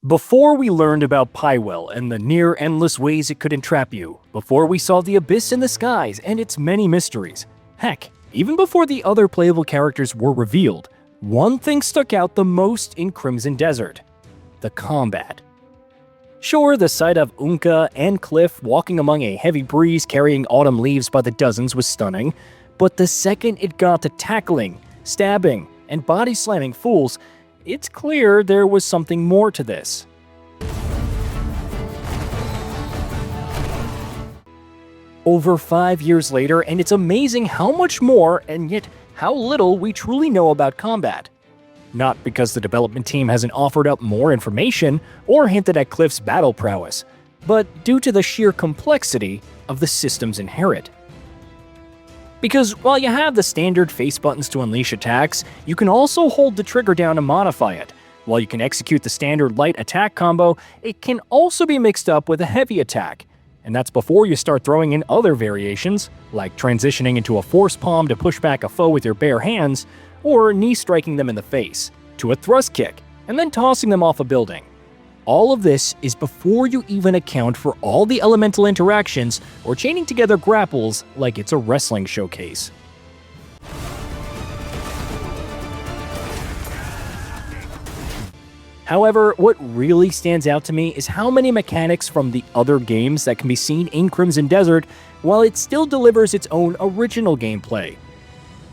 Before we learned about Pywel and the near-endless ways it could entrap you, before we saw the abyss in the skies and its many mysteries, heck, even before the other playable characters were revealed, one thing stuck out the most in Crimson Desert: the combat. Sure, the sight of Oongka and Kliff walking among a heavy breeze carrying autumn leaves by the dozens was stunning, but the second it got to tackling, stabbing, and body-slamming fools, it's clear there was something more to this. Over 5 years later, and it's amazing how much more and yet how little we truly know about combat. Not because the development team hasn't offered up more information or hinted at Kliff's battle prowess, but due to the sheer complexity of the system's inherent. Because while you have the standard face buttons to unleash attacks, you can also hold the trigger down to modify it. While you can execute the standard light attack combo, it can also be mixed up with a heavy attack. And that's before you start throwing in other variations, like transitioning into a force palm to push back a foe with your bare hands, or knee striking them in the face, to a thrust kick, and then tossing them off a building. All of this is before you even account for all the elemental interactions or chaining together grapples like it's a wrestling showcase. However, what really stands out to me is how many mechanics from the other games that can be seen in Crimson Desert, while it still delivers its own original gameplay.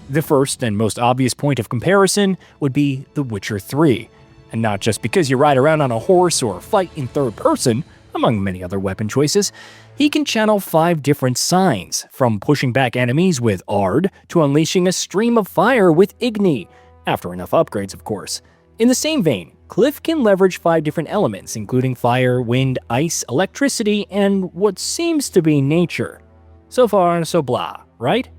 The first and most obvious point of comparison would be The Witcher 3. And not just because you ride around on a horse or fight in third person, among many other weapon choices, he can channel 5 different signs, from pushing back enemies with Ard to unleashing a stream of fire with Igni, after enough upgrades of course. In the same vein, Kliff can leverage 5 different elements, including fire, wind, ice, electricity, and what seems to be nature. So far, so blah, right?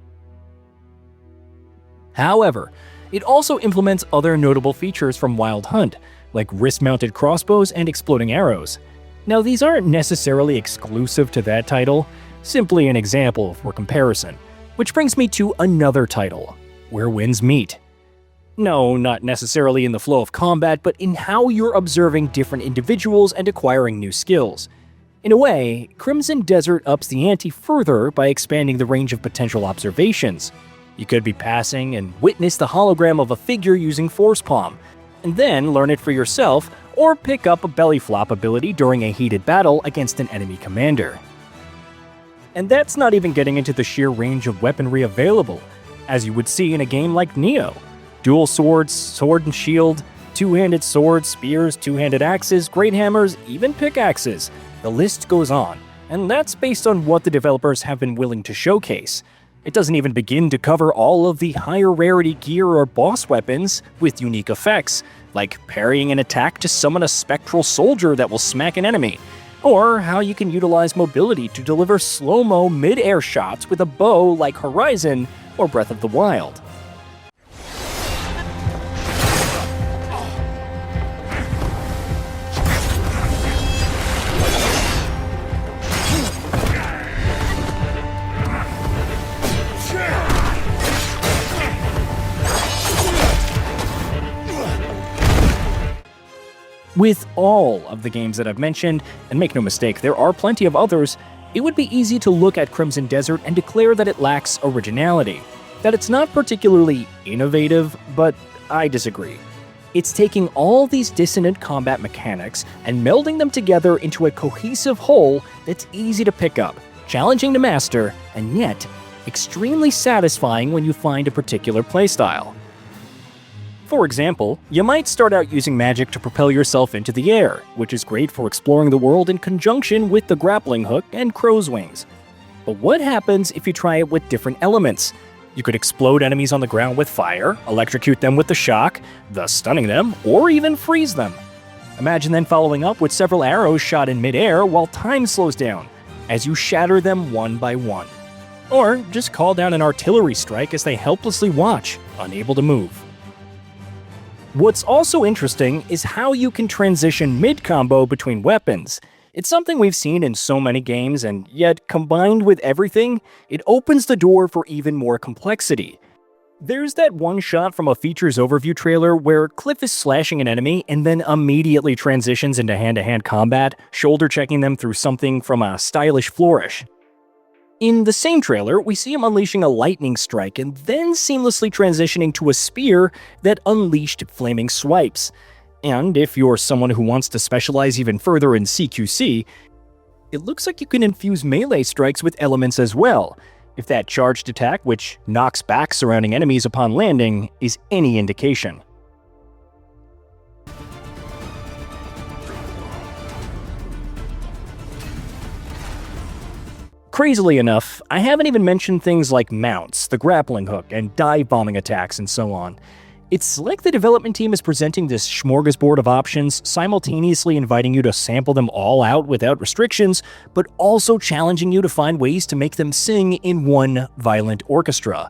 However, it also implements other notable features from Wild Hunt, like wrist-mounted crossbows and exploding arrows. Now, these aren't necessarily exclusive to that title, simply an example for comparison. Which brings me to another title, Where Winds Meet. No, not necessarily in the flow of combat, but in how you're observing different individuals and acquiring new skills. In a way, Crimson Desert ups the ante further by expanding the range of potential observations. You could be passing and witness the hologram of a figure using Force Palm, and then learn it for yourself, or pick up a belly flop ability during a heated battle against an enemy commander. And that's not even getting into the sheer range of weaponry available, as you would see in a game like Nioh. Dual swords, sword and shield, two-handed swords, spears, two-handed axes, great hammers, even pickaxes. The list goes on, and that's based on what the developers have been willing to showcase. It doesn't even begin to cover all of the higher rarity gear or boss weapons with unique effects, like parrying an attack to summon a spectral soldier that will smack an enemy, or how you can utilize mobility to deliver slow-mo mid-air shots with a bow like Horizon or Breath of the Wild. With all of the games that I've mentioned, and make no mistake, there are plenty of others, it would be easy to look at Crimson Desert and declare that it lacks originality, that it's not particularly innovative, but I disagree. It's taking all these dissonant combat mechanics and melding them together into a cohesive whole that's easy to pick up, challenging to master, and yet extremely satisfying when you find a particular playstyle. For example, you might start out using magic to propel yourself into the air, which is great for exploring the world in conjunction with the grappling hook and crow's wings. But what happens if you try it with different elements? You could explode enemies on the ground with fire, electrocute them with the shock, thus stunning them, or even freeze them. Imagine then following up with several arrows shot in midair while time slows down, as you shatter them one by one. Or just call down an artillery strike as they helplessly watch, unable to move. What's also interesting is how you can transition mid-combo between weapons. It's something we've seen in so many games, and yet combined with everything, it opens the door for even more complexity. There's that one shot from a features overview trailer where Kliff is slashing an enemy and then immediately transitions into hand-to-hand combat, shoulder checking them through something from a stylish flourish. In the same trailer, we see him unleashing a lightning strike and then seamlessly transitioning to a spear that unleashed flaming swipes. And if you're someone who wants to specialize even further in CQC, it looks like you can infuse melee strikes with elements as well, if that charged attack, which knocks back surrounding enemies upon landing, is any indication. Crazily enough, I haven't even mentioned things like mounts, the grappling hook, and dive bombing attacks, and so on. It's like the development team is presenting this smorgasbord of options, simultaneously inviting you to sample them all out without restrictions, but also challenging you to find ways to make them sing in one violent orchestra.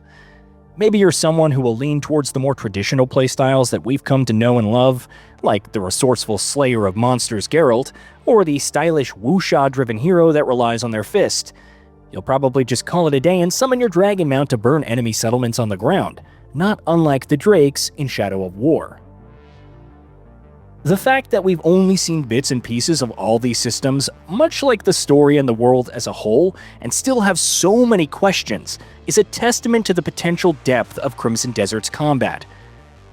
Maybe you're someone who will lean towards the more traditional playstyles that we've come to know and love, like the resourceful slayer of monsters Geralt, or the stylish wuxia-driven hero that relies on their fist. You'll probably just call it a day and summon your dragon mount to burn enemy settlements on the ground, not unlike the Drakes in Shadow of War. The fact that we've only seen bits and pieces of all these systems, much like the story and the world as a whole, and still have so many questions, is a testament to the potential depth of Crimson Desert's combat.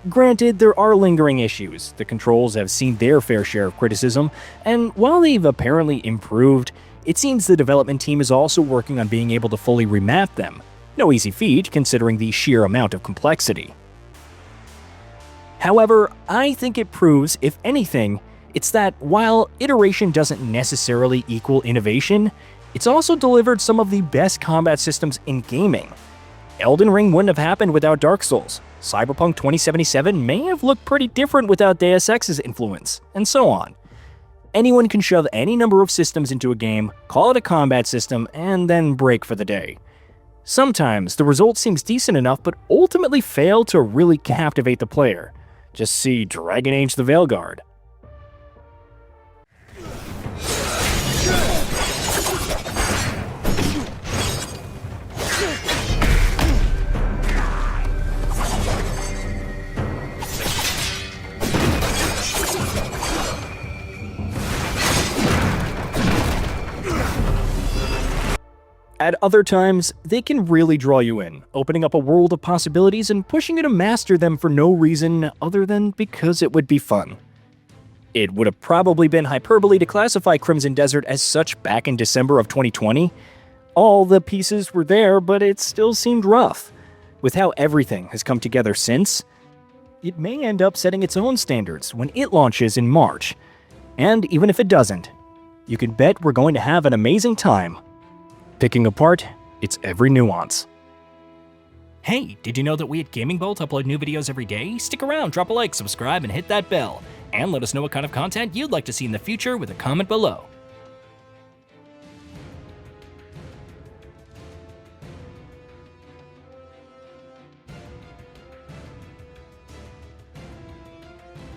Granted, there are lingering issues. The controls have seen their fair share of criticism, and while they've apparently improved, it seems the development team is also working on being able to fully remap them. No easy feat, considering the sheer amount of complexity. However, I think it proves, if anything, it's that while iteration doesn't necessarily equal innovation, it's also delivered some of the best combat systems in gaming. Elden Ring wouldn't have happened without Dark Souls. Cyberpunk 2077 may have looked pretty different without Deus Ex's influence, and so on. Anyone can shove any number of systems into a game, call it a combat system, and then break for the day. Sometimes the result seems decent enough but ultimately fail to really captivate the player. Just see Dragon Age the Veilguard. At other times, they can really draw you in, opening up a world of possibilities and pushing you to master them for no reason other than because it would be fun. It would have probably been hyperbole to classify Crimson Desert as such back in December of 2020. All the pieces were there, but it still seemed rough. With how everything has come together since, it may end up setting its own standards when it launches in March. And even if it doesn't, you can bet we're going to have an amazing time picking apart its every nuance. Hey, did you know that we at GamingBolt upload new videos every day? Stick around, drop a like, subscribe, and hit that bell. And let us know what kind of content you'd like to see in the future with a comment below.